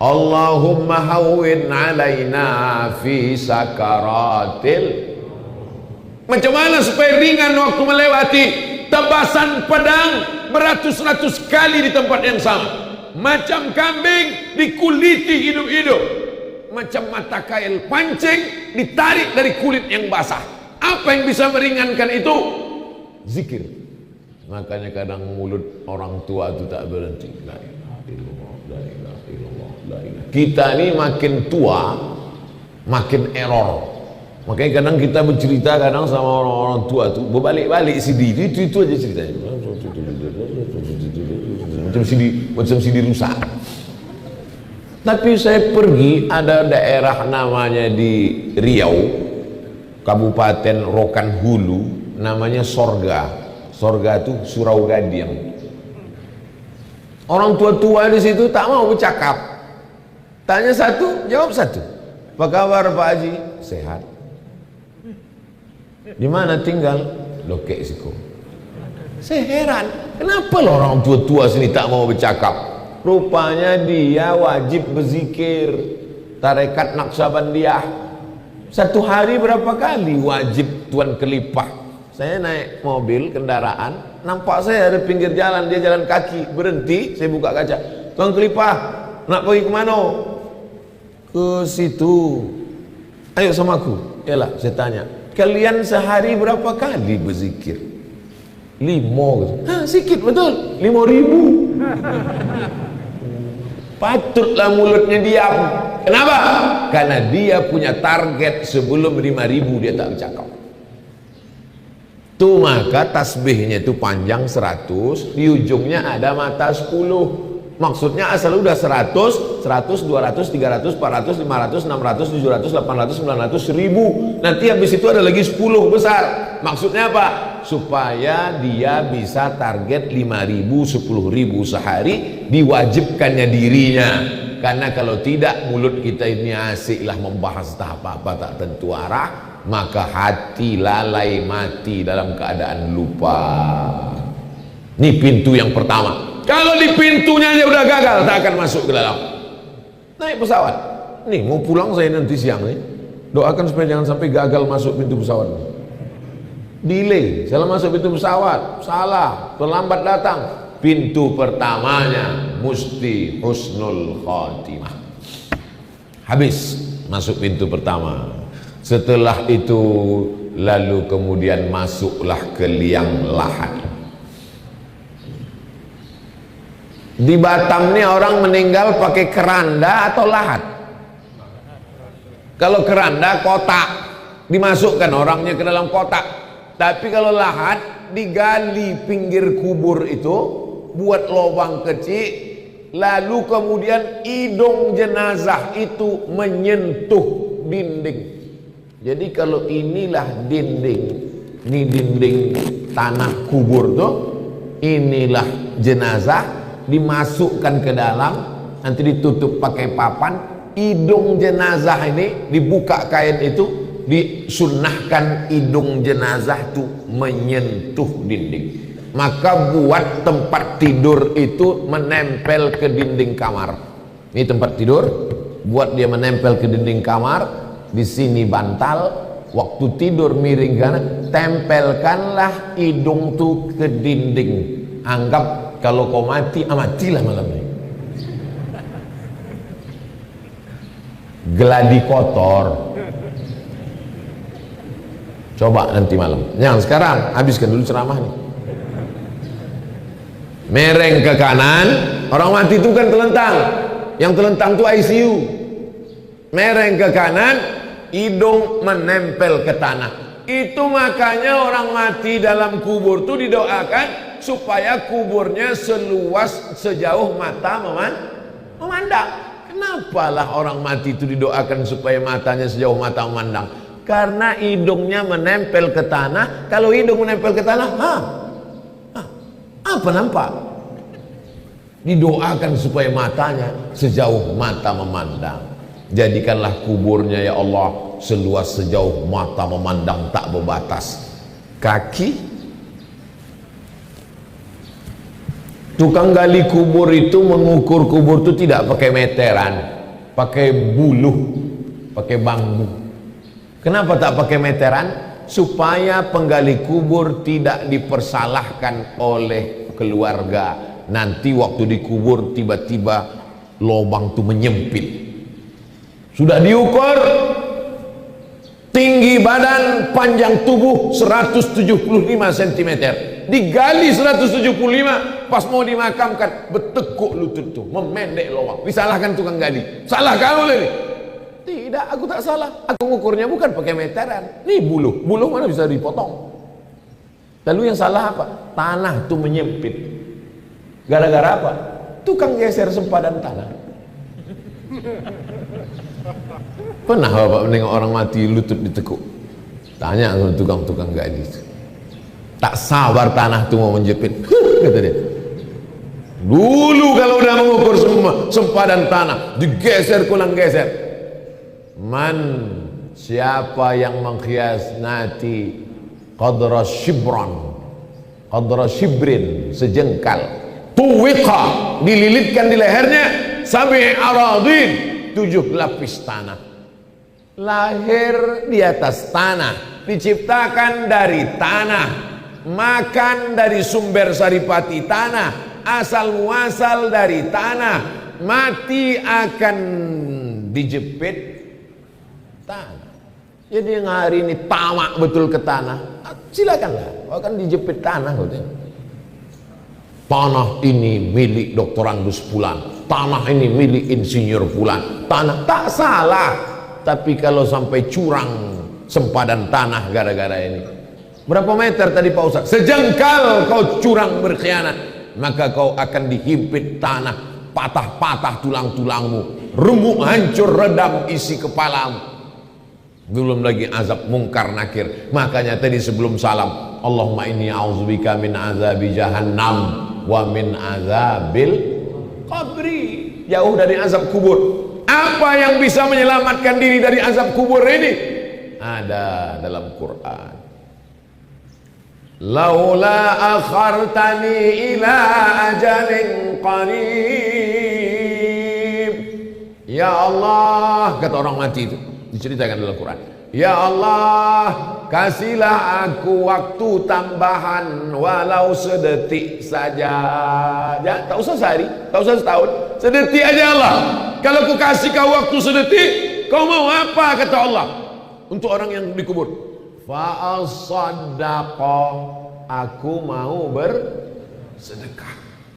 Allahumma hawwin alaina fi sakaratil. Macam mana supaya ringan waktu melewati tebasan pedang beratus-ratus kali di tempat yang sama, macam kambing dikuliti hidup-hidup, macam mata kail pancing ditarik dari kulit yang basah. Apa yang bisa meringankan itu? Zikir. Makanya kadang mulut orang tua itu tak berhenti. La ilaha illallah, la ilaha illallah, la ilaha. Kita ini makin tua makin error. Makanya kadang kita bercerita kadang sama orang-orang tua tuh berbalik-balik CD itu aja ceritanya. Macam CD rusak. Tapi saya pergi, ada daerah namanya di Riau, Kabupaten Rokan Hulu, namanya Sorga. Sorga itu Surau Gadiang. Orang tua-tua di situ tak mau bercakap. Tanya satu, jawab satu. Apa kabar Pak Haji? Sehat. Di mana tinggal? Lokek Siko. Saya heran, kenapa loh orang tua-tua sini tak mau bercakap? Rupanya dia wajib berzikir tarekat Naqsabandiyah. Satu hari berapa kali wajib Tuan Kelipah. Saya naik mobil, kendaraan, nampak saya ada pinggir jalan, dia jalan kaki, berhenti, saya buka kaca. Tuan Kelipah, nak pergi ke mana? Ke situ. Ayo sama aku. Yalah, saya tanya, kalian sehari berapa kali berzikir? 5 gitu. Hah, sikit betul, 5.000. Patutlah mulutnya diam. Kenapa? Karena dia punya target sebelum 5.000 dia tak bercakap. Tuh maka tasbihnya itu panjang 100, di ujungnya ada mata 10. Maksudnya asal udah 100, 200, 300, 400, 500, 600, 700, 800, 900, 1000. Nanti habis itu ada lagi 10 besar. Maksudnya apa? Supaya dia bisa target 5.000, 10.000 sehari, diwajibkannya dirinya. Karena kalau tidak, mulut kita ini asiklah membahas apa-apa tak tentu arah, maka hati lalai mati dalam keadaan lupa. Ini pintu yang pertama. Kalau di pintunya aja udah gagal, tak akan masuk ke dalam. Naik pesawat. Nih mau pulang saya nanti siang nih. Doakan supaya jangan sampai gagal masuk pintu pesawat. Delay, salah masuk pintu pesawat, salah, terlambat datang. Pintu pertamanya mesti husnul khotimah. Habis masuk pintu pertama. Setelah itu lalu kemudian masuklah ke liang lahat. Di Batam nih orang meninggal pakai keranda atau lahat? Kalau keranda kotak, dimasukkan orangnya ke dalam kotak. Tapi kalau lahat digali pinggir kubur itu, buat lubang kecil, lalu kemudian hidung jenazah itu menyentuh dinding. Jadi kalau inilah dinding, ini dinding tanah kubur tuh, inilah jenazah, dimasukkan ke dalam, nanti ditutup pakai papan, hidung jenazah ini dibuka kain itu, disunnahkan hidung jenazah itu menyentuh dinding. Maka buat tempat tidur itu menempel ke dinding kamar. Ini tempat tidur, buat dia menempel ke dinding kamar. Di sini bantal, waktu tidur miring kanan, tempelkanlah hidung tuh ke dinding. Anggap kalau kau mati, matilah malam ini. Geladi kotor. Coba nanti malam. Yang sekarang habiskan dulu ceramah nih. Mereng ke kanan, orang mati itu kan telentang. Yang telentang itu ICU. Mereng ke kanan, hidung menempel ke tanah. Itu makanya orang mati dalam kubur itu didoakan supaya kuburnya seluas sejauh mata memandang. Kenapalah orang mati itu didoakan supaya matanya sejauh mata memandang? Karena hidungnya menempel ke tanah. Kalau hidung menempel ke tanah, apa nampak? Didoakan supaya matanya sejauh mata memandang. Jadikanlah kuburnya ya Allah seluas sejauh mata memandang, tak berbatas. Kaki Tukang gali kubur itu mengukur kubur itu tidak pakai meteran, pakai buluh, pakai bambu. Kenapa tak pakai meteran? Supaya penggali kubur tidak dipersalahkan oleh keluarga. Nanti waktu dikubur tiba-tiba lubang itu menyempit. Sudah diukur, tinggi badan, panjang tubuh 175 cm. Digali 175, pas mau dimakamkan bertekuk lutut tuh, memendek lubang. Disalahkan tukang gali. Salah kamu ini. Tidak, aku tak salah. Aku ngukurnya bukan pakai meteran. Nih buluh, buluh mana bisa dipotong. Lalu yang salah apa? Tanah tuh menyempit. Gara-gara apa? Tukang geser sempadan tanah. Pernah bapak menengok orang mati lutut ditekuk? Tanya sama tukang-tukang gali. Tak sabar tanah itu mau menjepit, kata dia. Dulu kalau udah mengukur semua sempadan tanah, digeser kulang geser. Siapa yang mengkhianati qadra shibrin, sejengkal, tuwiqa, dililitkan di lehernya, sab'i aradin, 7 lapis tanah. Lahir di atas tanah, diciptakan dari tanah, makan dari sumber saripati tanah, asal muasal dari tanah, mati akan dijepit tanah. Jadi yang hari ini tamak betul ke tanah, silakanlah, akan dijepit tanah. Tanah ini milik doktorandus Fulan, tanah ini milik insinyur Fulan. Tanah tak salah, tapi kalau sampai curang sempadan tanah gara-gara ini. Berapa meter tadi Pak Ustaz? Sejengkal kau curang berkhianat, maka kau akan dihimpit tanah, patah-patah tulang-tulangmu, remuk hancur redam isi kepalamu. Belum lagi azab mungkar nakir. Makanya tadi sebelum salam, Allahumma inni a'udzubika min azabi jahannam wa min azabil qabri. Jauh dari azab kubur. Apa yang bisa menyelamatkan diri dari azab kubur ini? Ada dalam Quran. Laula akhartani ila ajalin qarib. Ya Allah, kata orang mati itu, diceritakan dalam Quran. Ya Allah, kasihlah aku waktu tambahan walau sedetik saja. Ya, tak usah sehari, tak usah setahun, sedetik aja Allah. Kalau aku kasih kau waktu sedetik, kau mau apa, kata Allah? Untuk orang yang dikubur, fa'asaddaqa, aku mau bersedekah.